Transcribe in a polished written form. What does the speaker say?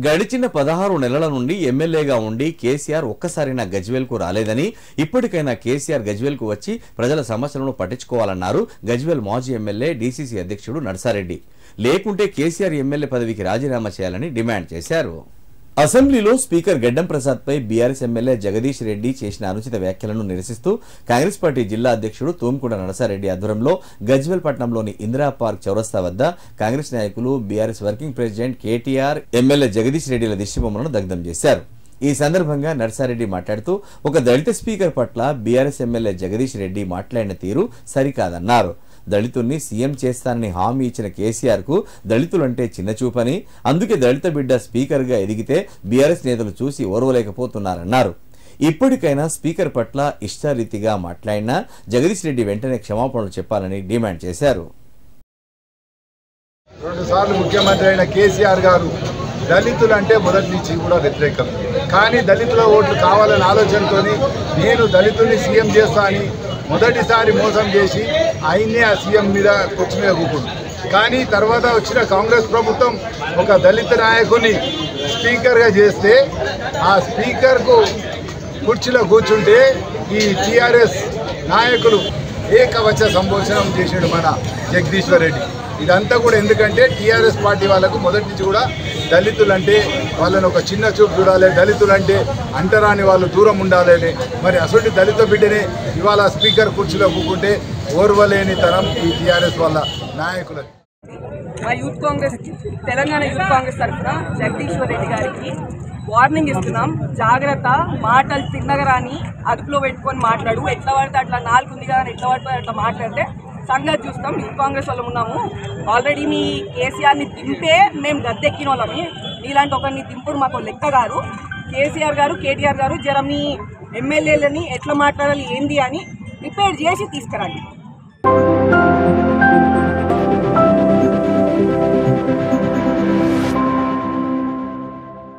గడిచిన 16 నెలల నుండి ఎమ్మెల్యేగా ఉండి కేసీఆర్ ఒక్కసారైనా గజ్వేల్కు రాలేదని, ఇప్పటికైనా కేసీఆర్ గజ్వేల్కు వచ్చి ప్రజల సమస్యలను పట్టించుకోవాలన్నారు గజ్వేల్ మాజీ ఎమ్మెల్యే డీసీసీ అధ్యక్షుడు నర్సారెడ్డి. లేకుంటే కేసీఆర్ ఎమ్మెల్యే పదవికి రాజీనామా చేయాలని డిమాండ్ చేశారు. అసెంబ్లీలో స్పీకర్ గడ్డం ప్రసాద్ పై బీఆర్ఎస్ ఎమ్మెల్యే జగదీష్ రెడ్డి చేసిన అనుచిత వ్యాఖ్యలను నిరసిస్తూ కాంగ్రెస్ పార్టీ జిల్లా అధ్యక్షుడు తూంకుంట నరసారెడ్డి ఆధ్వర్యంలో గజ్వేల్ పట్టణంలోని ఇందిరా పార్క్ చౌరస్తా వద్ద కాంగ్రెస్ నాయకులు, BRS working president KTR, MLA Jagadish రెడ్డిల దిష్టిబొమ్మలను దగ్ధం చేశారు. ఈ సందర్భంగా నర్సారెడ్డి మాట్లాడుతూ ఒక దళిత స్పీకర్ పట్ల బీఆర్ఎస్ ఎమ్మెల్యే జగదీష్ రెడ్డి మాట్లాడిన తీరు సరికాదన్నారు. దళితుల్ని సీఎం చేస్తానని హామీ ఇచ్చిన కేసీఆర్ కు దళితులంటే చిన్నచూపని, అందుకే దళిత బిడ్డ స్పీకర్ గా ఎదిగితే బీఆర్ఎస్ నేతలు చూసి ఓర్వలేకపోతున్నారన్నారు. ఇప్పటికైనా స్పీకర్ పట్ల ఇష్టారీతిగా మాట్లాడినా జగదీష్ రెడ్డి వెంటనే క్షమాపణలు చెప్పాలని డిమాండ్ చేశారు. 2 సార్లు ముఖ్యమంత్రి అయిన కేసీఆర్ గారు దళితులంటే మొదటి నుంచి కూడా వ్యతిరేకం. కానీ దళితుల ఓట్లు కావాలనే ఆలోచనతో నేను దళితుల్ని సీఎం చేస్తా అని మొదటిసారి మోసం చేసి ఆయన్నే ఆ సీఎం మీద కుర్చీ మీద కూకుండు. కానీ తర్వాత వచ్చిన కాంగ్రెస్ ప్రభుత్వం ఒక దళిత నాయకుని స్పీకర్గా చేస్తే ఆ స్పీకర్కు కుర్చీలో కూర్చుంటే ఈ టీఆర్ఎస్ నాయకులు ఏకవచ సంబోధనం చేసాడు మన జగదీశ్వర్ రెడ్డి. ఇదంతా కూడా ఎందుకంటే టీఆర్ఎస్ పార్టీ వాళ్ళకు మొదటి నుంచి కూడా దళితులంటే వాళ్ళని ఒక చిన్న చూపు చూడాలి, దళితులంటే అంటరాని వాళ్ళు దూరం ఉండాలని. మరి అసలు దళిత బిడ్డనే ఇవాళ స్పీకర్ కుర్చీలో కూకుంటే ఓర్వలేని తరం ఈ టీఆర్ఎస్ వాళ్ళ నాయకులది. మా యూత్ కాంగ్రెస్, తెలంగాణ యూత్ కాంగ్రెస్ తరఫున జగదీశ్వర్ రెడ్డి గారికి వార్నింగ్ ఇస్తున్నాం. జాగ్రత్త, మాటలు తిన్నగరాని అదుపులో పెట్టుకొని మాట్లాడు. ఎట్లా పడితే అట్లా నాలుగు ఉంది కదా, ఎట్లా పడితే అట్లా మాట్లాడితే సంగతి చూస్తాం. యూత్ కాంగ్రెస్ వాళ్ళు ఉన్నాము. ఆల్రెడీ మీ కేసీఆర్ని దింపే మేము గద్దెక్కిన వాళ్ళమి. నీలాంటి ఒకరిని దింపుడు మాకు లెక్క కాదు. కేసీఆర్ గారు, కేటీఆర్ గారు జర మీ ఎమ్మెల్యేలని ఎట్లా మాట్లాడాలి ఏంది అని ప్రిపేర్ చేసి తీసుకురండి.